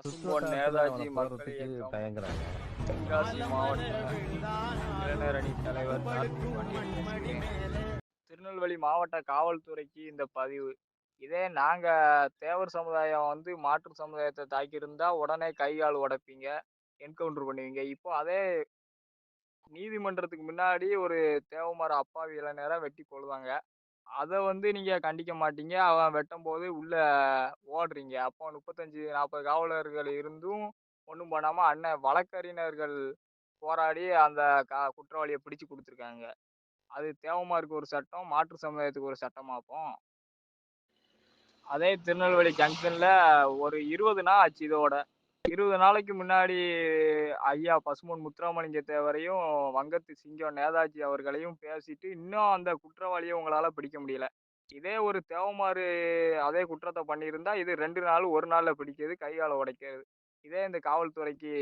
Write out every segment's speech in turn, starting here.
பசும்பொன் சுற்றுவட்டாரத்துல நேதாஜி அவன மக்கள் போறதுக்கு இயக்கம் தயங்குறாங்க. தென்காசி மாவட்ட இளைஞர் அணி தலைவர் கார்த்திக் பாண்டியன் பேசுகிறேன். திருநெல்வேலி மாவட்ட காவல்துறைக்கு இந்த பதிவு. இதே நாங்க தேவர் சமுதாயம் வந்து மாற்று சமுதாயத்த தாக்கியிருந்தா உடனே கை, கால் உடைப்பீங்க. என்கவுண்டர் பண்ணுவீங்க. இப்போ அதே நீதிமன்றத்துக்கு முன்னாடி ஒரு தேவமார அப்பாவி இளைஞர வெட்டி கொல்லுவாங்க. அத வந்து நீங்க கண்டிக்க மாட்டீங்க. அவன் வெட்டம்போது உள்ள ஓடுறீங்க. அப்போ 35, 40 காவலர்கள் இருந்தும் ஒண்ணும் பண்ணாம வழக்கறிஞர்கள் போராடி அந்த குற்றவாளிய பிடிச்சு குடுத்துருக்காங்க. அது தேவமாருக்கு ஒரு சட்டம், மாற்று சமுதாயத்துக்கு ஒரு சட்டமா அப்போ? அதே திருநெல்வேலி ஜங்ஷன்ல ஒரு 20 நாள் ஆச்சு இதோட. 20 நாளைக்கு முன்னாடி ஐயா பசும்பொன் முத்துராமலிங்க தேவரையும், வங்கத்து சிங்கம் நேதாஜி அவர்களையும் பேசிட்டு, இன்னும் அந்த குற்றவாளிய உங்களால பிடிக்க முடியல. இதே ஒரு தேவமாரு அதே குற்றத்த பண்ணியிருந்தா, இது 2 நாள், 1 நாள்ல பிடிக்கிறது, கை கால உடைக்கிறது. இதே இந்த காவல்துறைக்கு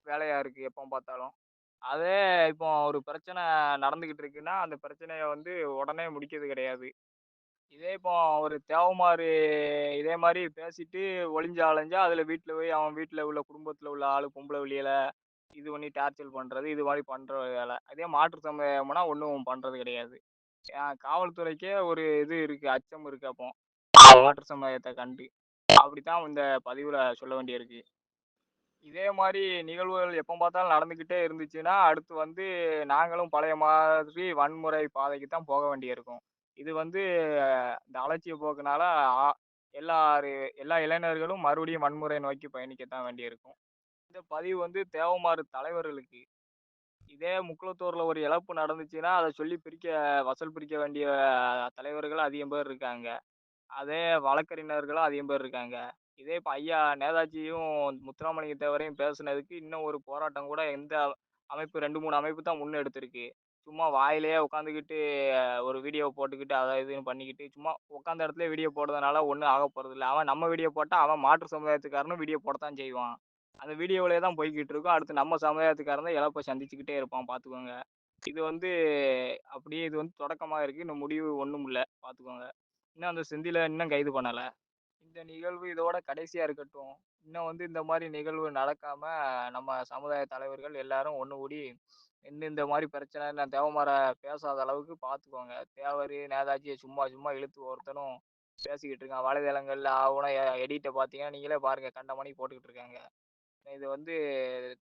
வேலையா இருக்கு எப்ப பார்த்தாலும். அதே இப்போ ஒரு பிரச்சனை நடந்துகிட்டு இருக்குன்னா, அந்த பிரச்சனைய வந்து உடனே முடிக்கிறது கிடையாது. இதே இப்போ ஒரு தேவமாரு இதே மாரி பேசிட்டு ஒளிஞ்சு அலைஞ்சா, அதுல வீட்ல போய் அவன் வீட்ல உள்ள குடும்பத்துல உள்ள ஆளு பொம்பள புள்ளைகள இது பண்ணி டார்ச்சர் பண்றது, இது மாரி பண்ற வேல. அதே மாற்று சமுதாயம்னா ஒண்ணும் பண்றது கிடையாது. காவல்துறைக்கே ஒரு இது இருக்கு, அச்சம் இருக்கு அப்போ. மாற்று சமுதாயத்த கண்டு. அப்படித்தான் இந்த பதிவுல சொல்ல வேண்டியிருக்கு. இதே மாரி நிகழ்வுகள் எப்ப பார்த்தாலும் நடந்துகிட்டே இருந்துச்சுன்னா, அடுத்து வந்து நாங்களும் பழைய மாதிரி வன்முறை பாதைக்கு தான் போக வேண்டியிருக்கும். இது வந்து இந்த அலட்சிய போக்குனால ஆ எல்லாரு எல்லா இளைஞர்களும் மறுபடியும் வன்முறை நோக்கி பயணிக்கத்தான் வேண்டியிருக்கும். இந்த பதிவு வந்து தேவமாறு தலைவர்களுக்கு. இதே முக்குளத்தூர்ல ஒரு இழப்பு நடந்துச்சுன்னா, அத சொல்லி வசூல் பிரிக்க வேண்டிய தலைவர்கள் அதிகம் பேர் இருக்காங்க. அதே வழக்கறிஞர்களும் அதிகம் பேர் இருக்காங்க. இதே இப்ப ஐயா நேதாஜியும், முத்துராமலிங்க தேவரையும் பேசுனதுக்கு இன்னும் ஒரு போராட்டம் கூட எந்த அமைப்பு 2, 3 அமைப்பு தான் முன்னெடுத்திருக்கு. சும்மா வாயிலேயே உட்காந்துக்கிட்டு ஒரு வீடியோ போட்டுக்கிட்டு, அத இதுன்னு பண்ணிக்கிட்டு, சும்மா உட்காந்த இடத்துலயே வீடியோ போடுறதுனால ஒண்ணும் ஆகப் போறதில்ல. அவன் நம்ம வீடியோ போட்டா, அவன் மாற்று சமுதாயத்துக்காரனும் வீடியோ போடத்தான் செய்வான். அந்த வீடியோவிலேயே தான் போய்க்கிட்டு இருக்கும். அடுத்து நம்ம சமுதாயத்துக்காரன் தான் இழப்ப சந்திச்சுக்கிட்டே இருப்பான் பார்த்துக்கோங்க. இது வந்து அப்படியே இது வந்து தொடக்கமா இருக்கு. இன்னும் முடிவு ஒண்ணும் இல்ல. பார்த்துக்கோங்க. இன்னும் அந்த செந்தில இன்னும் கைது பண்ணல. இந்த நிகழ்வு இதோட கடைசியா இருக்கட்டும். இன்னும் வந்து இந்த மாரி நிகழ்வு நடக்காம நம்ம சமுதாய தலைவர்கள் எல்லாரும் ஒண்ணு கூடி இன்னும் இந்த மாரி பிரச்சனை நான் தேவமார பேசாத அளவுக்கு பார்த்துக்கோங்க. தேவரு, நேதாஜிய சும்மா சும்மா இழுத்து ஒருத்தனும் பேசிக்கிட்டு இருக்கான். வலைதளங்கள்ல ஆவுனா எடிட்ட பார்த்தீங்கன்னா, நீங்களே பாருங்க கண்டமேனிக்கு போட்டுக்கிட்டு இருக்காங்க. இது வந்து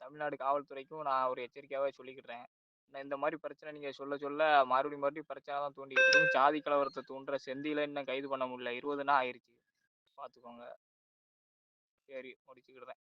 தமிழ்நாடு காவல்துறைக்கும் நான் ஒரு எச்சரிக்கையாவே சொல்லிக்கிறேன். இந்த மாரி பிரச்சனை நீங்க சொல்ல சொல்ல மறுபடியும் பிரச்சனை தான் தூண்டிக்கிட்டு இருக்கும். சாதி கலவரத்த தூண்டுற செந்தில இன்னும் கைது பண்ண முடியல. 20 நாள் ஆயிருச்சு. பார்த்துக்கோங்க. சரி முடிச்சுக்கிறேன்.